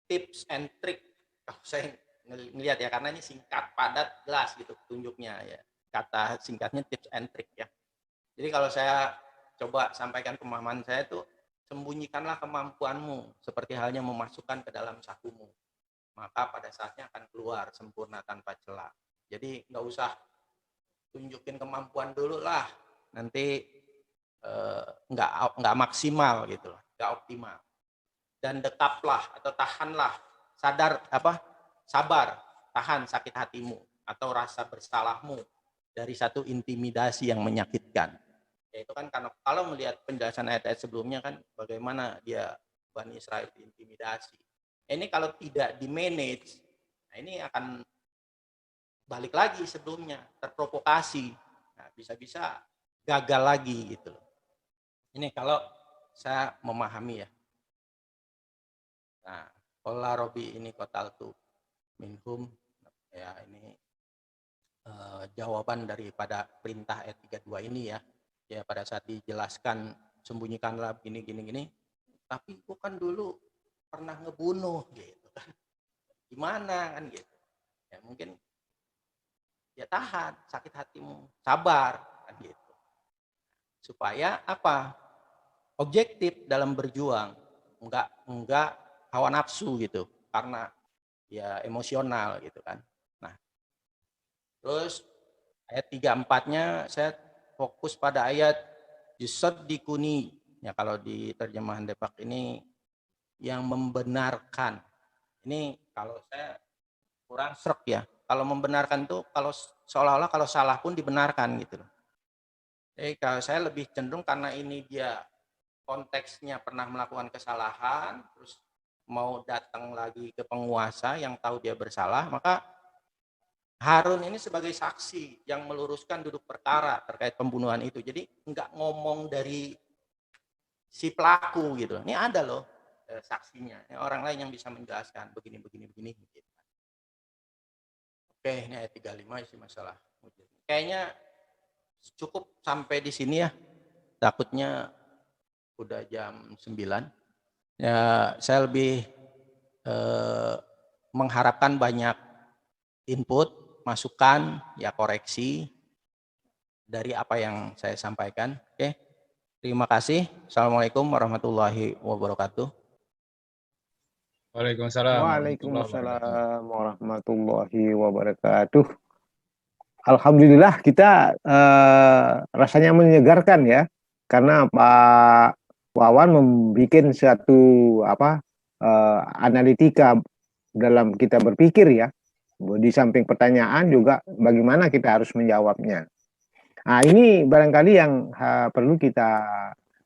tips and trick. Kalau saya ngelihat ya, karena ini singkat, padat, jelas gitu tunjuknya ya. Kata singkatnya tips and trick ya. Jadi kalau saya coba sampaikan pemahaman saya tuh, sembunyikanlah kemampuanmu seperti halnya memasukkan ke dalam sakumu. Maka pada saatnya akan keluar sempurna tanpa celah. Jadi nggak usah tunjukin kemampuan dulu lah, nanti nggak maksimal gitu loh, nggak optimal. Dan dekaplah atau tahanlah, sabar, tahan sakit hatimu atau rasa bersalahmu dari satu intimidasi yang menyakitkan. Ya itu kan karena kalau melihat penjelasan ayat-ayat sebelumnya kan bagaimana dia Bani Israel diintimidasi. Ini kalau tidak di manage, nah ini akan balik lagi sebelumnya, terprovokasi. Nah, bisa-bisa gagal lagi gitu. Ini kalau saya memahami ya. Nah, qala Robi ini qataltu minhum, ya ini jawaban daripada perintah ayat 32 ini ya. Ya pada saat dijelaskan sembunyikanlah gini. Tapi gua kan dulu pernah ngebunuh gitu kan. Gimana kan gitu. Ya mungkin ya tahan sakit hatimu, sabar kan gitu. Supaya apa? Objektif dalam berjuang, enggak hawa nafsu gitu. Karena ya emosional gitu kan. Nah, terus ayat 3-4-nya saya fokus pada ayat yusaddikuni. Ya kalau di terjemahan Depak ini yang membenarkan. Ini kalau saya kurang srek ya. Kalau membenarkan tuh kalau seolah-olah kalau salah pun dibenarkan gitu. Jadi kalau saya lebih cenderung karena ini dia konteksnya pernah melakukan kesalahan, terus mau datang lagi ke penguasa yang tahu dia bersalah, maka Harun ini sebagai saksi yang meluruskan duduk perkara terkait pembunuhan itu. Jadi enggak ngomong dari si pelaku gitu. Ini ada loh saksinya. Ini orang lain yang bisa menjelaskan begini. Gitu. Oke, ini ayat 35 isi masalah. Kayaknya cukup sampai di sini ya. Takutnya udah jam 9. Ya, saya lebih mengharapkan banyak input, masukan, ya koreksi dari apa yang saya sampaikan. Oke. Terima kasih. Assalamualaikum warahmatullahi wabarakatuh. Waalaikumsalam warahmatullahi wabarakatuh. Waalaikumsalam warahmatullahi wabarakatuh. Alhamdulillah kita rasanya menyegarkan ya, karena Pak Wawan membuat suatu analitika dalam kita berpikir ya. Di samping pertanyaan juga bagaimana kita harus menjawabnya. Nah, ini barangkali yang perlu kita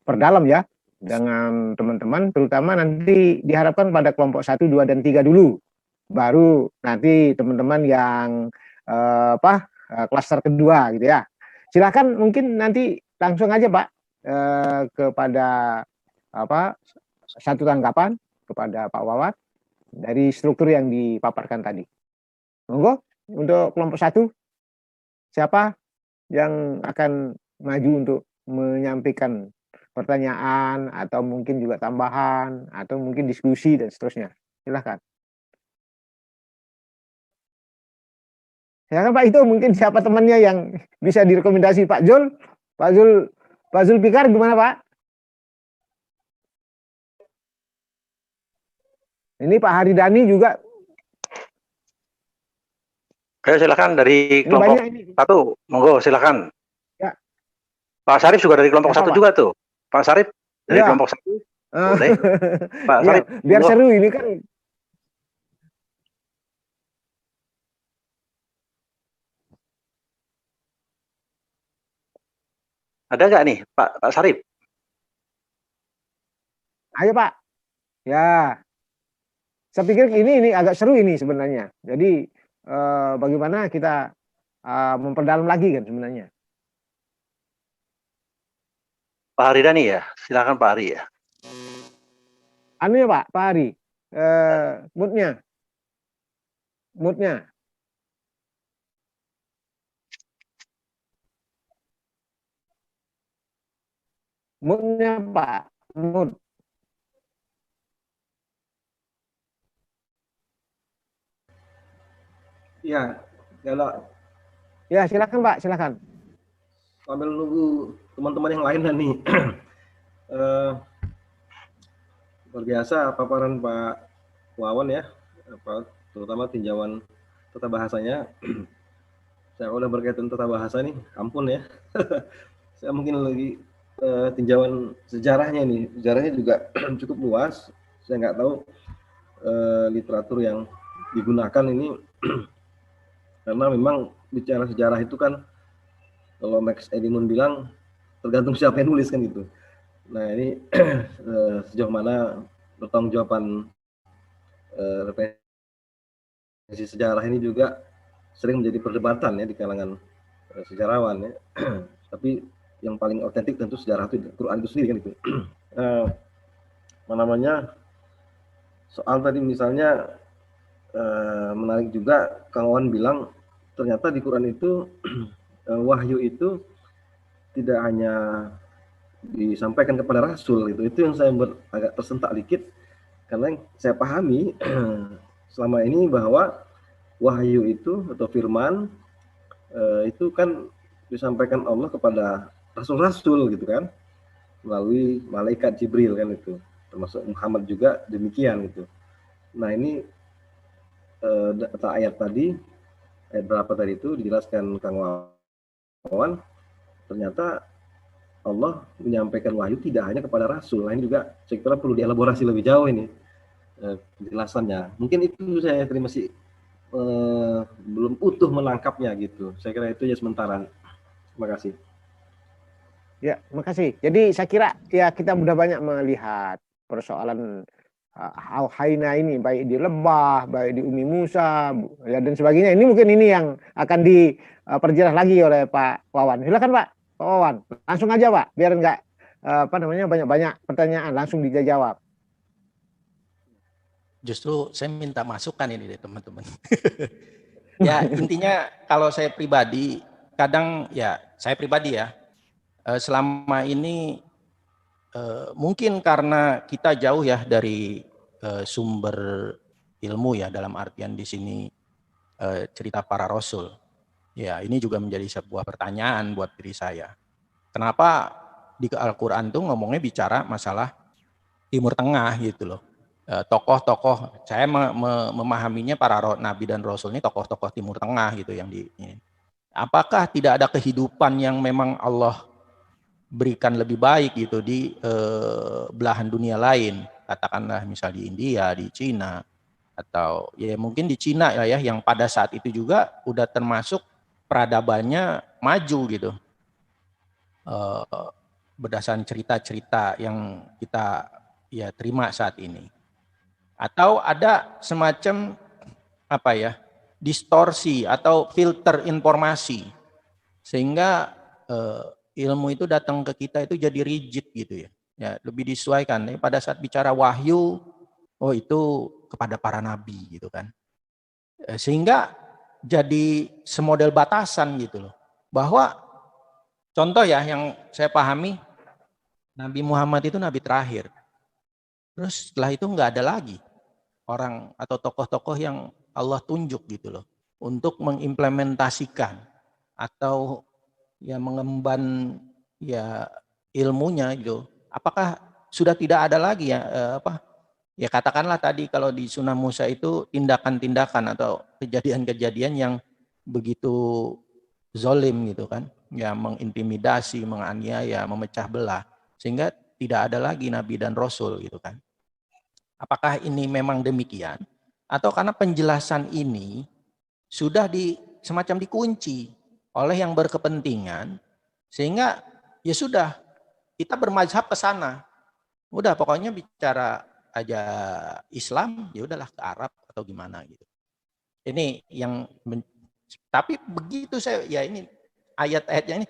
perdalam ya dengan teman-teman, terutama nanti diharapkan pada kelompok 1, 2, dan 3 dulu. Baru nanti teman-teman yang klaster kedua gitu ya. Silakan mungkin nanti langsung aja Pak kepada satu tanggapan kepada Pak Wawan dari struktur yang dipaparkan tadi. Monggo untuk kelompok 1 siapa yang akan maju untuk menyampaikan pertanyaan atau mungkin juga tambahan atau mungkin diskusi dan seterusnya. Silakan. Silakan Pak, itu mungkin siapa temannya yang bisa direkomendasi Pak Zul? Pak Zul Fikar gimana Pak? Ini Pak Haridani juga. Ayo silakan dari kelompok 1, monggo silakan. Ya. Pak Sarif juga dari kelompok 1 juga tuh. Pak Sarif dari kelompok 1. Boleh. Pak Sarif. Biar seru ini kan. Ada nggak nih Pak Sarif? Ayo Pak. Ya. Saya pikir ini agak seru ini sebenarnya. Jadi bagaimana kita memperdalam lagi kan sebenarnya. Pak Haridani ya, silakan Pak Hari ya. Anu ya Pak Hari, moodnya. Moodnya Pak, mood. Ya, kalau ya silakan Pak, silakan. Sambil nunggu teman-teman yang lain nih. Luar biasa paparan Pak Wawan ya, terutama tinjauan tata bahasanya. Saya udah berkaitan tata bahasa nih, ampun ya. saya mungkin lagi tinjauan sejarahnya ini. Sejarahnya juga cukup luas. Saya nggak tahu literatur yang digunakan ini karena memang bicara sejarah itu kan kalau Max Edmund bilang tergantung siapa yang nulis kan gitu. Nah ini sejauh mana pertanggungjawaban referensi sejarah ini juga sering menjadi perdebatan ya di kalangan sejarawan ya. Tapi yang paling otentik tentu sejarah itu Quran itu sendiri kan itu. Soal tadi misalnya menarik juga Kang Wawan bilang ternyata di Quran itu wahyu itu tidak hanya disampaikan kepada Rasul gitu. Itu yang saya agak tersentak dikit karena yang saya pahami selama ini bahwa wahyu itu atau firman itu kan disampaikan Allah kepada rasul-rasul gitu kan melalui malaikat Jibril kan itu, termasuk Muhammad juga demikian gitu. Nah ini data ayat tadi, ayat berapa tadi itu dijelaskan Kang Wawan, ternyata Allah menyampaikan wahyu tidak hanya kepada Rasul. Nah ini juga saya kira perlu dielaborasi lebih jauh ini penjelasannya. Mungkin itu saya masih belum utuh menangkapnya gitu. Saya kira itu ya sementara. Terima kasih. Ya, makasih. Jadi saya kira ya kita sudah banyak melihat persoalan Al-Haina ini, baik di Lebah, baik di Umi Musa, ya, dan sebagainya. Ini mungkin ini yang akan diperjelas lagi oleh Pak Wawan. Silakan Pak Wawan, langsung aja Pak, biar enggak banyak-banyak pertanyaan, langsung dijawab. Justru saya minta masukan ini deh teman-teman. Ya intinya kalau saya pribadi, kadang ya saya pribadi ya, selama ini mungkin karena kita jauh ya dari sumber ilmu ya, dalam artian di sini cerita para rasul. Ya ini juga menjadi sebuah pertanyaan buat diri saya. Kenapa di Al-Quran tuh ngomongnya bicara masalah Timur Tengah gitu loh. Tokoh-tokoh, saya memahaminya para nabi dan rasul ini tokoh-tokoh Timur Tengah gitu yang apakah tidak ada kehidupan yang memang Allah berikan lebih baik gitu di belahan dunia lain, katakanlah misal di India, di Cina, atau ya mungkin di Cina ya yang pada saat itu juga udah termasuk peradabannya maju gitu, berdasarkan cerita-cerita yang kita ya terima saat ini. Atau ada semacam apa ya, distorsi atau filter informasi sehingga ilmu itu datang ke kita itu jadi rigid gitu ya. Ya lebih disesuaikan. Pada saat bicara wahyu, oh itu kepada para nabi gitu kan. Sehingga jadi semodel batasan gitu loh. Bahwa contoh ya yang saya pahami, Nabi Muhammad itu nabi terakhir. Terus setelah itu nggak ada lagi orang atau tokoh-tokoh yang Allah tunjuk gitu loh untuk mengimplementasikan atau ya mengemban ya ilmunya gitu. Apakah sudah tidak ada lagi ya ya katakanlah tadi kalau di Sunnah Musa itu tindakan-tindakan atau kejadian-kejadian yang begitu zolim gitu kan, ya mengintimidasi, menganiaya, memecah belah sehingga tidak ada lagi nabi dan rasul gitu kan. Apakah ini memang demikian atau karena penjelasan ini sudah semacam dikunci oleh yang berkepentingan sehingga ya sudah kita bermazhab ke sana. Udah pokoknya bicara aja Islam ya udahlah ke Arab atau gimana gitu. Ini yang tapi begitu saya ya ini ayat-ayatnya ini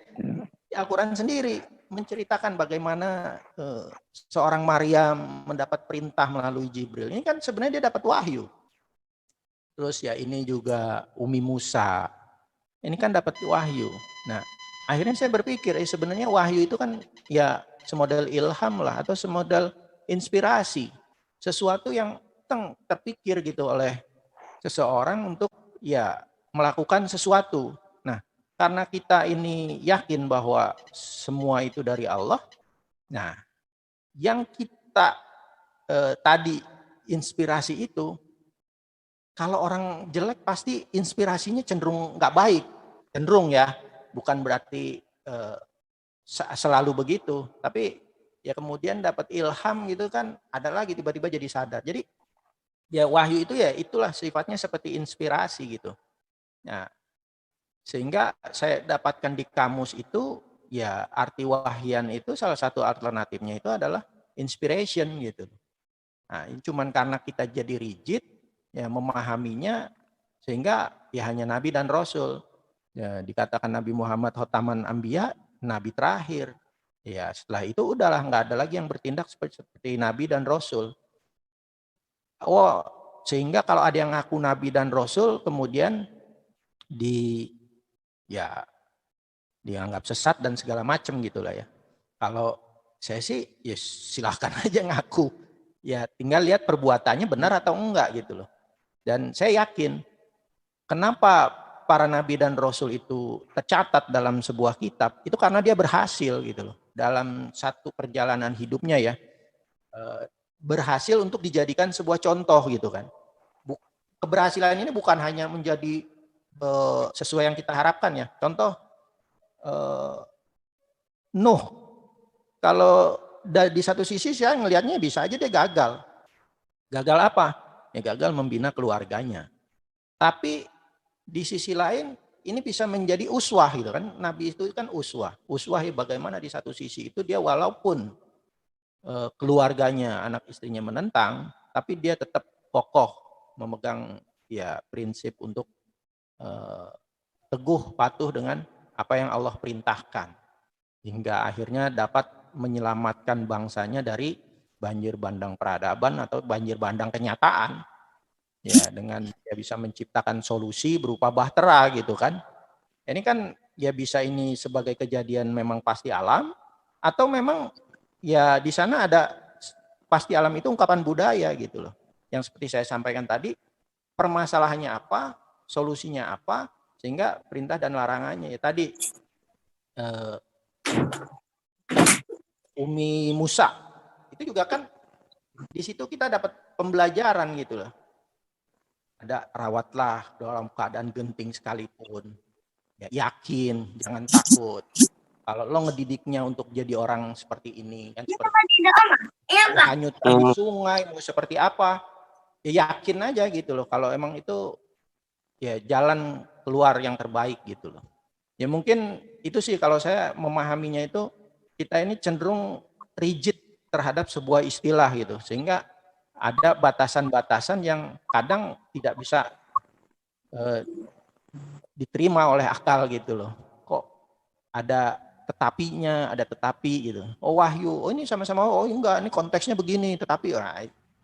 Al-Qur'an sendiri menceritakan bagaimana seorang Maryam mendapat perintah melalui Jibril. Ini kan sebenarnya dia dapat wahyu. Terus ya ini juga Umi Musa. Ini kan dapat wahyu. Nah, akhirnya saya berpikir sebenarnya wahyu itu kan ya semodel ilham lah atau semodel inspirasi. Sesuatu yang terpikir gitu oleh seseorang untuk ya melakukan sesuatu. Karena kita ini yakin bahwa semua itu dari Allah, nah yang kita tadi inspirasi itu, kalau orang jelek pasti inspirasinya cenderung nggak baik, cenderung ya, bukan berarti selalu begitu. Tapi ya kemudian dapat ilham gitu kan, ada lagi tiba-tiba jadi sadar. Jadi ya wahyu itu ya itulah sifatnya seperti inspirasi gitu. Nah, sehingga saya dapatkan di kamus itu ya arti wahyan itu salah satu alternatifnya itu adalah inspiration gitu. Nah, ini cuman karena kita jadi rigid ya memahaminya sehingga ya hanya nabi dan rasul. Ya, dikatakan Nabi Muhammad khotaman anbiya, nabi terakhir. Ya, setelah itu udahlah nggak ada lagi yang bertindak seperti nabi dan rasul. Oh, sehingga kalau ada yang ngaku nabi dan rasul kemudian ya dianggap sesat dan segala macam gitulah ya. Kalau saya sih ya silahkan aja ngaku. Ya tinggal lihat perbuatannya benar atau enggak gitu loh. Dan saya yakin kenapa para nabi dan rasul itu tercatat dalam sebuah kitab itu karena dia berhasil gitu loh. Dalam satu perjalanan hidupnya ya berhasil untuk dijadikan sebuah contoh gitu kan. Keberhasilan ini bukan hanya menjadi sesuai yang kita harapkan ya. Contoh Nuh, kalau di satu sisi saya ngelihatnya bisa aja dia gagal. Gagal apa? Ya gagal membina keluarganya. Tapi di sisi lain ini bisa menjadi uswah gitu kan. Nabi itu kan uswah. Uswah ya bagaimana di satu sisi itu dia walaupun keluarganya, anak istrinya menentang, tapi dia tetap kokoh memegang ya prinsip untuk teguh patuh dengan apa yang Allah perintahkan. Hingga akhirnya dapat menyelamatkan bangsanya dari banjir bandang peradaban atau banjir bandang kenyataan. Ya, dengan dia bisa menciptakan solusi berupa bahtera gitu kan. Ini kan ya bisa ini sebagai kejadian memang pasti alam atau memang ya di sana ada pasti alam itu ungkapan budaya gitu loh. Yang seperti saya sampaikan tadi, permasalahannya apa, solusinya apa, sehingga perintah dan larangannya ya tadi Umi Musa itu juga kan di situ kita dapat pembelajaran gitu loh. Ada rawatlah dalam keadaan genting sekalipun. Ya, yakin, jangan takut. Kalau lo ngedidiknya untuk jadi orang seperti ini kan seperti hanyut di sungai mau seperti apa, ya yakin aja gitu loh. Kalau emang itu ya jalan keluar yang terbaik gitu loh. Ya mungkin itu sih kalau saya memahaminya itu kita ini cenderung rigid terhadap sebuah istilah gitu. Sehingga ada batasan-batasan yang kadang tidak bisa diterima oleh akal gitu loh. Kok ada tetapinya, ada tetapi gitu. Oh wahyu, oh ini sama-sama, oh enggak, ini konteksnya begini, tetapi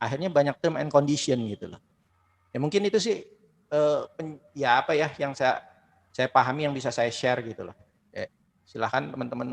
akhirnya banyak term and condition gitu loh. Ya mungkin itu sih ya apa ya yang saya pahami yang bisa saya share gitu loh. Silahkan teman-teman